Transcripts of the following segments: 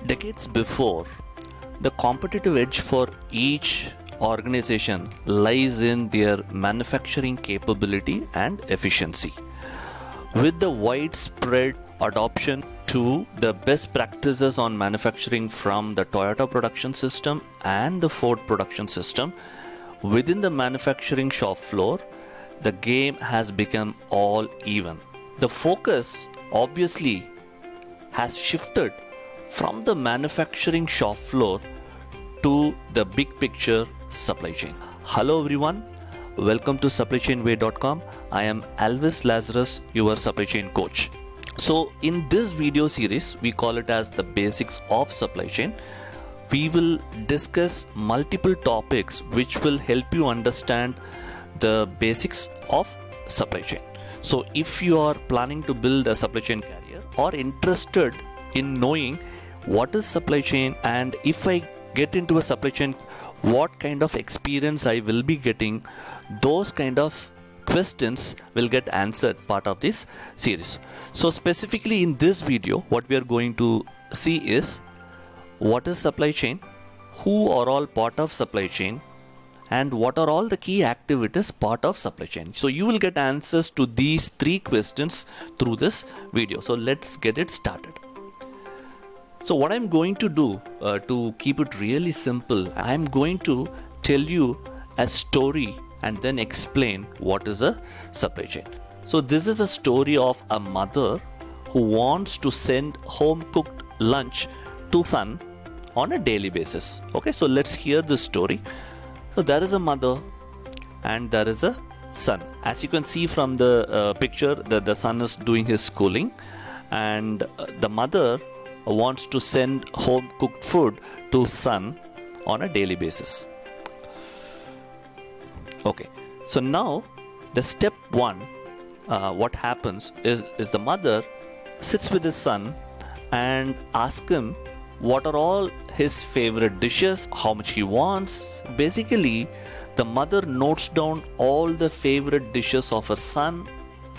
Decades before, the competitive edge for each organization lies in their manufacturing capability and efficiency. With the widespread adoption to the best practices on manufacturing from the Toyota production system and the Ford production system, within the manufacturing shop floor, the game has become all even. The focus obviously has shifted from the manufacturing shop floor to the big picture supply chain. Hello everyone, welcome to supplychainway.com. I am Alvis Lazarus, your supply chain coach. So in this video series, we call it as the basics of supply chain. We will discuss multiple topics which will help you understand the basics of supply chain. So if you are planning to build a supply chain career or interested in knowing what is supply chain, and if I get into a supply chain, what kind of experience I will be getting, those kind of questions will get answered part of this series. So specifically in this video, what we are going to see is what is supply chain, who are all part of supply chain, and what are all the key activities part of supply chain. So you will get answers to these three questions through this video. So let's get it started. So what I'm going to do to keep it really simple, I'm going to tell you a story and then explain what is a supply chain. So this is a story of a mother who wants to send home cooked lunch to son on a daily basis. Okay, so let's hear this story. So there is a mother and there is a son. As you can see from the picture, the son is doing his schooling, and the mother wants to send home cooked food to son on a daily basis. Okay, so now the step one, what happens is the mother sits with his son and asks him what are all his favorite dishes, how much he wants. Basically, the mother notes down all the favorite dishes of her son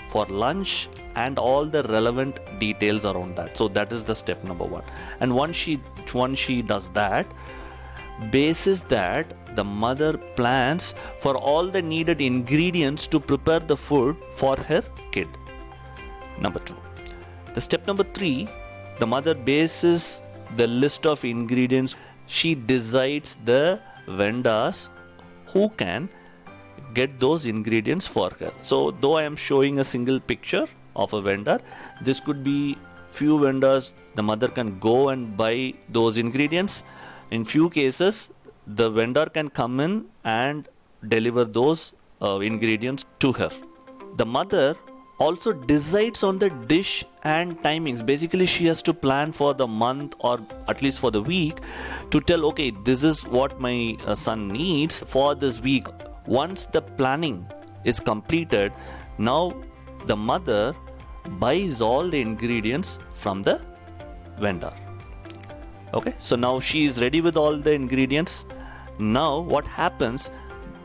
for lunch and all the relevant details around that. So that is the step number one. And once she does that, basis that, the mother plans for all the needed ingredients to prepare the food for her kid. Number two. The step number three, the mother bases the list of ingredients. She decides the vendors who can get those ingredients for her. So though I am showing a single picture of a vendor, this could be few vendors. The mother can go and buy those ingredients. In few cases, the vendor can come in and deliver those ingredients to her. The mother also decides on the dish and timings. Basically, she has to plan for the month or at least for the week to tell, okay, this is what my son needs for this week. Once the planning is completed, now the mother buys all the ingredients from the vendor. Okay, so now she is ready with all the ingredients. Now what happens?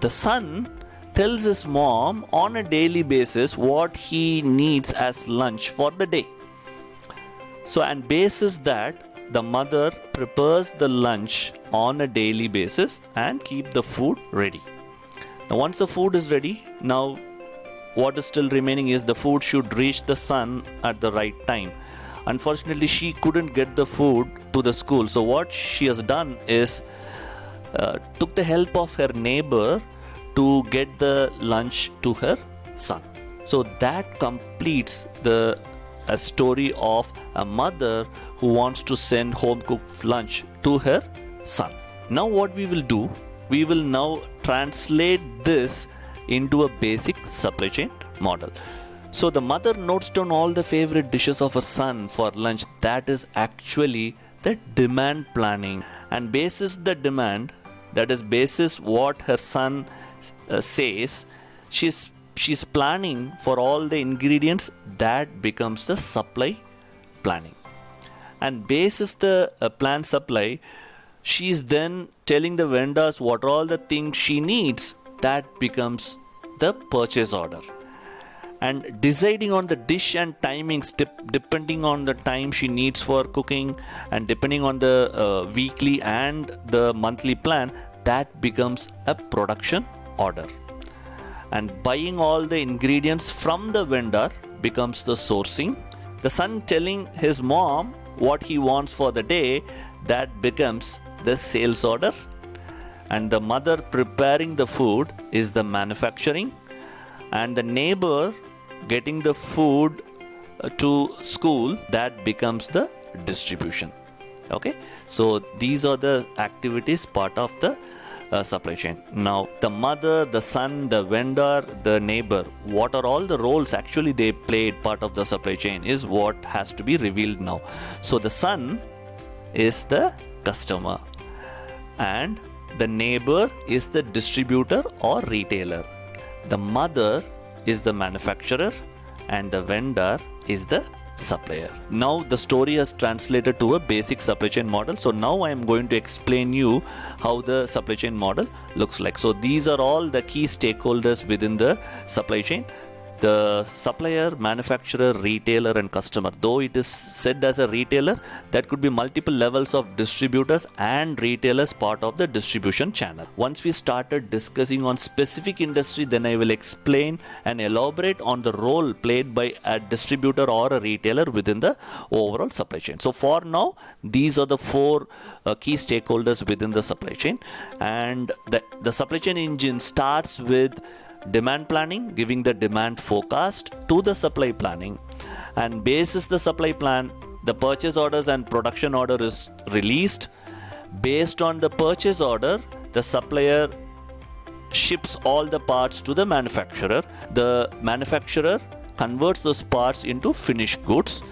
The son tells his mom on a daily basis what he needs as lunch for the day. So, and basis that, the mother prepares the lunch on a daily basis and keep the food ready. Now once the food is ready, now what is still remaining is the food should reach the son at the right time. Unfortunately, she couldn't get the food to the school. So what she has done is took the help of her neighbor to get the lunch to her son. So that completes the story of a mother who wants to send home cooked lunch to her son. Now what we will do, we will now translate this into a basic supply chain model. So the mother notes down all the favorite dishes of her son for lunch. That is actually the demand planning. And basis the demand, that is basis what her son says, she's planning for all the ingredients. That becomes the supply planning. And basis the planned supply, she is then telling the vendors what are all the things she needs. That becomes the purchase order. and deciding on the dish and timings depending on the time she needs for cooking and depending on the weekly and the monthly plan, that becomes a production order. And buying all the ingredients from the vendor becomes the sourcing. The son telling his mom what he wants for the day, that becomes the sales order. And the mother preparing the food is the manufacturing. And the neighbor getting the food to school, that becomes the distribution. Okay, so these are the activities part of the supply chain. Now the mother, the son, the vendor, the neighbor, what are all the roles actually they played part of the supply chain is what has to be revealed now. So the son is the customer and the neighbor is the distributor or retailer. The mother is the manufacturer and the vendor is the supplier. Now the story has translated to a basic supply chain model. So now I am going to explain you how the supply chain model looks like. So these are all the key stakeholders within the supply chain. The supplier, manufacturer, retailer and customer. Though it is said as a retailer, that could be multiple levels of distributors and retailers part of the distribution channel. Once we started discussing on specific industry, then I will explain and elaborate on the role played by a distributor or a retailer within the overall supply chain. So for now, these are the four key stakeholders within the supply chain. And the supply chain engine starts with demand planning, giving the demand forecast to the supply planning, and basis the supply plan, the purchase orders and production order is released. Based on the purchase order, the supplier ships all the parts to the manufacturer. The manufacturer converts those parts into finished goods.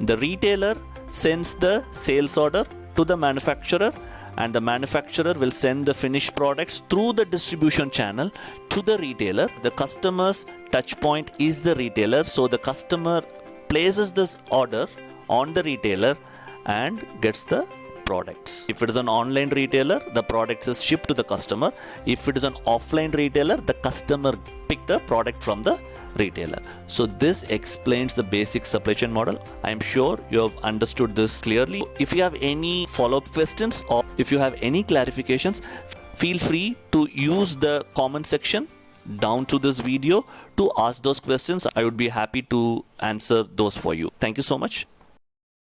The retailer sends the sales order to the manufacturer, and the manufacturer will send the finished products through the distribution channel to the retailer. The customer's touch point is the retailer, so the customer places this order on the retailer and gets the products. If it is an online retailer, the product is shipped to the customer. If it is an offline retailer, the customer pick the product from the retailer. So this explains the basic supply chain model. I am sure you have understood this clearly. If you have any follow-up questions or if you have any clarifications, feel free to use the comment section down to this video to ask those questions. I would be happy to answer those for you. Thank you so much.